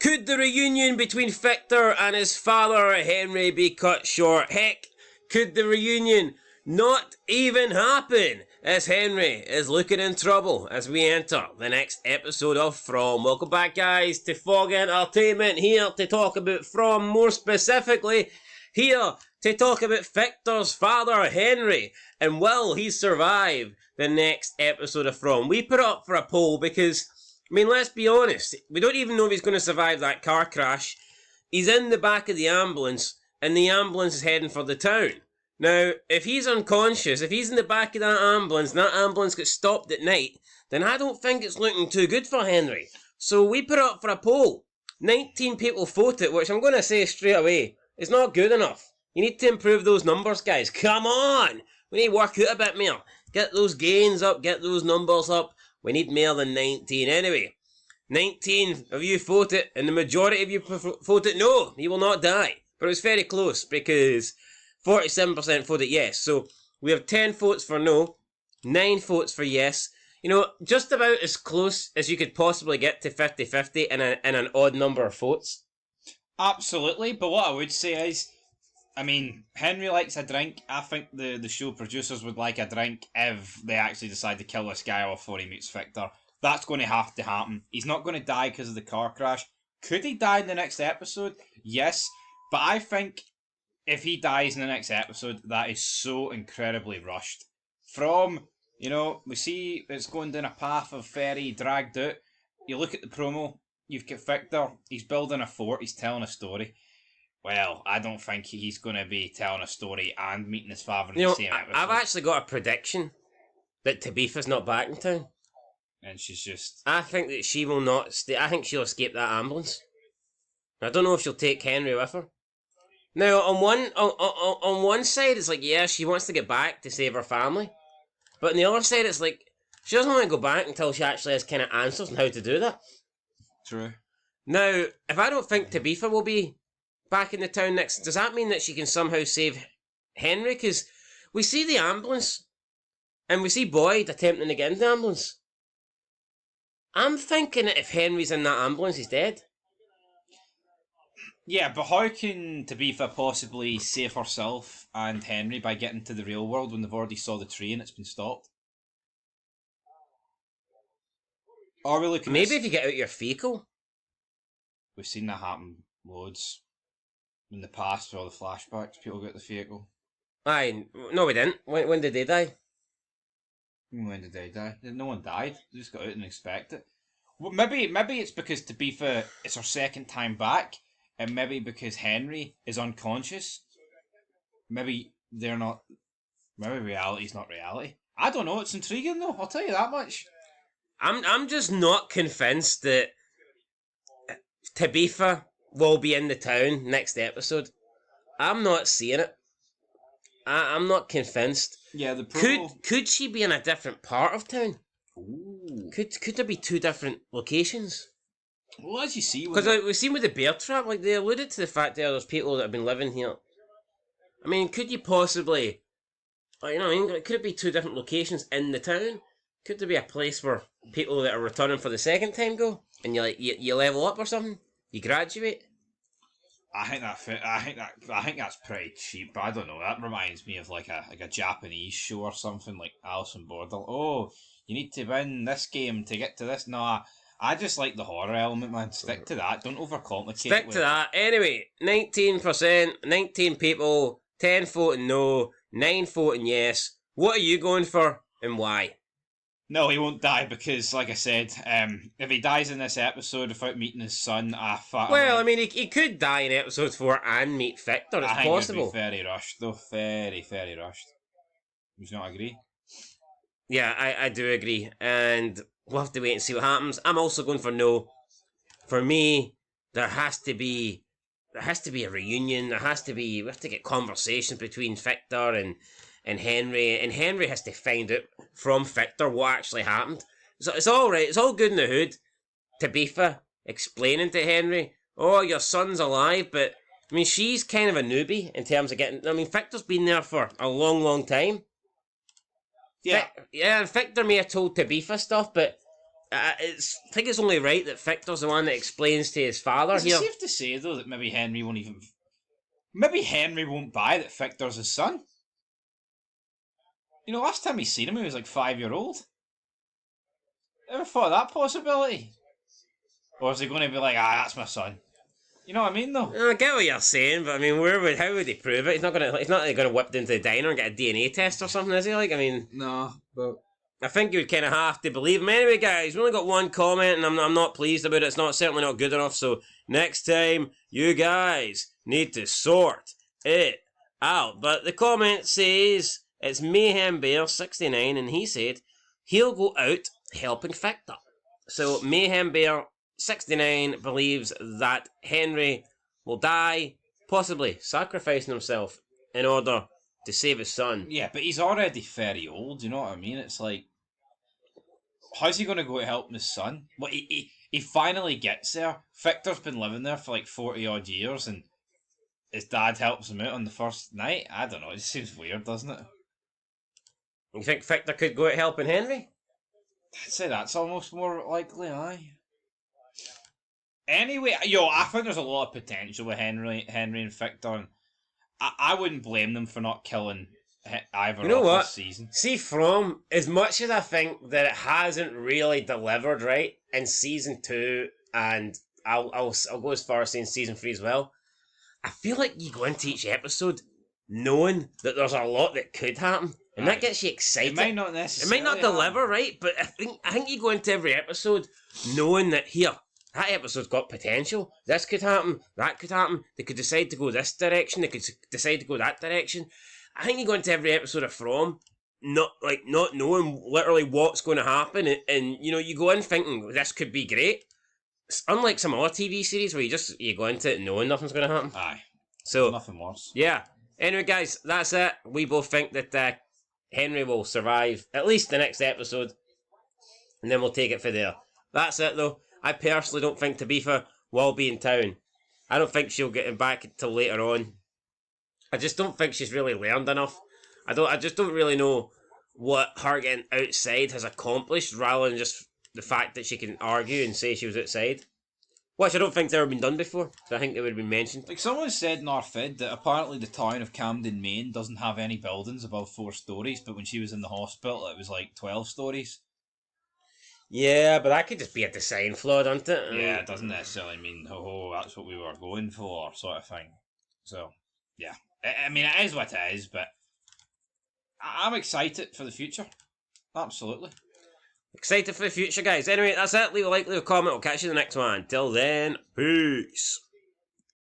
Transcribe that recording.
Could the reunion between Victor and his father Henry be cut short? Heck, could the reunion not even happen, as Henry is looking in trouble as we enter the next episode of From? Welcome back, guys, to Fog Entertainment, here to talk about From, more specifically here to talk about Victor's father Henry, and will he survive the next episode of From? We put it up for a poll because, I mean, let's be honest, we don't even know if he's going to survive that car crash. He's in the back of the ambulance, and the ambulance is heading for the town. Now, if he's unconscious, if he's in the back of that ambulance, and that ambulance gets stopped at night, then I don't think it's looking too good for Henry. So we put it up for a poll. 19 people voted, which I'm going to say straight away, is not good enough. You need to improve those numbers, guys. Come on! We need to work out a bit more. Get those gains up, get those numbers up. We need more than 19. Anyway, 19 of you voted, and the majority of you voted no, he will not die. But it was very close, because 47% voted yes. So we have 10 votes for no, 9 votes for yes. You know, just about as close as you could possibly get to 50-50 in an odd number of votes. Absolutely, but what I would say is, I mean, Henry likes a drink. I think the show producers would like a drink if they actually decide to kill this guy off before he meets Victor. That's going to have to happen. He's not going to die because of the car crash. Could he die in the next episode? Yes, but I think if he dies in the next episode, that is so incredibly rushed. From, you know, we see it's going down a path of very dragged out. You look at the promo, you've got Victor, he's building a fort, he's telling a story. Well, I don't think he's going to be telling a story and meeting his father in the same episode. I've actually got a prediction that Tabitha's not back in town. And she's just... I think that she will not stay. I think she'll escape that ambulance. I don't know if she'll take Henry with her. Now, on one side, it's like, yeah, she wants to get back to save her family. But on the other side, it's like, she doesn't want to go back until she actually has kind of answers on how to do that. True. Now, if I don't think Tabitha will be back in the town next, does that mean that she can somehow save Henry? Because we see the ambulance, and we see Boyd attempting to get in the ambulance. I'm thinking that if Henry's in that ambulance, he's dead. Yeah, but how can Tabitha possibly save herself and Henry by getting to the real world when they've already saw the tree and it's been stopped? Are we looking Maybe if you get out your vehicle. We've seen that happen loads. In the past, with all the flashbacks, people get the vehicle. Aye, no we didn't. When did they die? When did they die? No one died. They just got out and expect it. Well, maybe it's because Tabitha, it's her second time back, and maybe because Henry is unconscious. Maybe they're not... Maybe reality's not reality. I don't know, it's intriguing though, I'll tell you that much. I'm just not convinced that Tabitha will be in the town next episode. I'm not seeing it. I'm not convinced. Yeah, the promo... Could she be in a different part of town? Ooh. Could there be two different locations? Well, as you see... Because we've seen with the bear trap, like, they alluded to the fact that there's people that have been living here. I mean, could you possibly... You know, I mean, could it be two different locations in the town? Could there be a place where people that are returning for the second time go? And you level up or something? You graduate? I think that's pretty cheap, but I don't know. That reminds me of like a Japanese show or something, like Alice in Borderland. Oh, you need to win this game to get to this. No, I just like the horror element, man. Stick to that. Don't overcomplicate. Stick to that. Anyway, 19%, 19 people, 10 voting no, 9 voting yes. What are you going for and why? No, he won't die because, like I said, if he dies in this episode without meeting his son, well, I mean, he could die in episode 4 and meet Victor. It's possible. It'd be very rushed, though. Very, very rushed. Would you not agree? Yeah, I do agree, and we'll have to wait and see what happens. I'm also going for no. For me, there has to be a reunion. We have to get conversations between Victor and Henry, and Henry has to find out from Victor what actually happened. So it's all right. It's all good in the hood. Tabitha explaining to Henry, "Oh, your son's alive," but I mean, she's kind of a newbie in terms of getting. I mean, Victor's been there for a long, long time. Yeah, and Victor may have told Tabitha stuff, but I think it's only right that Victor's the one that explains to his father Is it here. safe to say though that maybe Henry won't even? Maybe Henry won't buy that Victor's his son. You know, last time he seen him, he was like 5-year-old. Ever thought of that possibility? Or is he going to be like, that's my son? You know what I mean, though? I get what you're saying, but I mean, how would he prove it? He's not gonna whip into the diner and get a DNA test or something, is he? Like, I mean, No, but I think you would kind of have to believe him. Anyway, guys, we only got one comment, and I'm not pleased about it. It's certainly not good enough. So next time, you guys need to sort it out. But the comment says it's Mayhem Bear 69, and he said he'll go out helping Victor. So Mayhem Bear 69 believes that Henry will die, possibly sacrificing himself in order to save his son. yeah, but he's already very old. You know what I mean? It's like, how's he going to go to help his son? Well, he finally gets there. Victor's been living there for like 40 odd years, and his dad helps him out on the first night. I don't know. It just seems weird, doesn't it? You think Victor could go out helping Henry? I'd say that's almost more likely, aye. Anyway, I think there's a lot of potential with Henry and Victor. And I wouldn't blame them for not killing either You know of what? this season. See, from as much as I think that it hasn't really delivered right in season 2, and I'll go as far as saying season 3 as well. I feel like you go into each episode knowing that there's a lot that could happen, and that gets you excited. It might not It necessarily. might not deliver, right? But I think you go into every episode knowing that that episode's got potential. This could happen. That could happen. They could decide to go this direction. They could decide to go that direction. I think you go into every episode of From not knowing literally what's going to happen, and you go in thinking this could be great. It's unlike some other TV series where you go into it knowing nothing's going to happen. Aye. So Nothing worse. yeah. Anyway, guys, that's it. We both think that Henry will survive at least the next episode, and then we'll take it from there. That's it, though. I personally don't think Tabitha will be in town. I don't think she'll get him back until later on. I just don't think she's really learned enough. I just don't really know what her getting outside has accomplished, rather than just the fact that she can argue and say she was outside. Which I don't think's ever been done before, so I think they would have been mentioned. Like someone said in our feed that apparently the town of Camden, Maine doesn't have any buildings above 4 stories, but when she was in the hospital it was like 12 stories. Yeah, but that could just be a design flaw, doesn't it? Yeah, it doesn't necessarily mean, that's what we were going for, sort of thing. So, yeah. I mean, it is what it is, but I'm excited for the future. Absolutely. Excited for the future, guys. Anyway, that's it. Leave a like, leave a comment. We'll catch you in the next one. Till then, peace.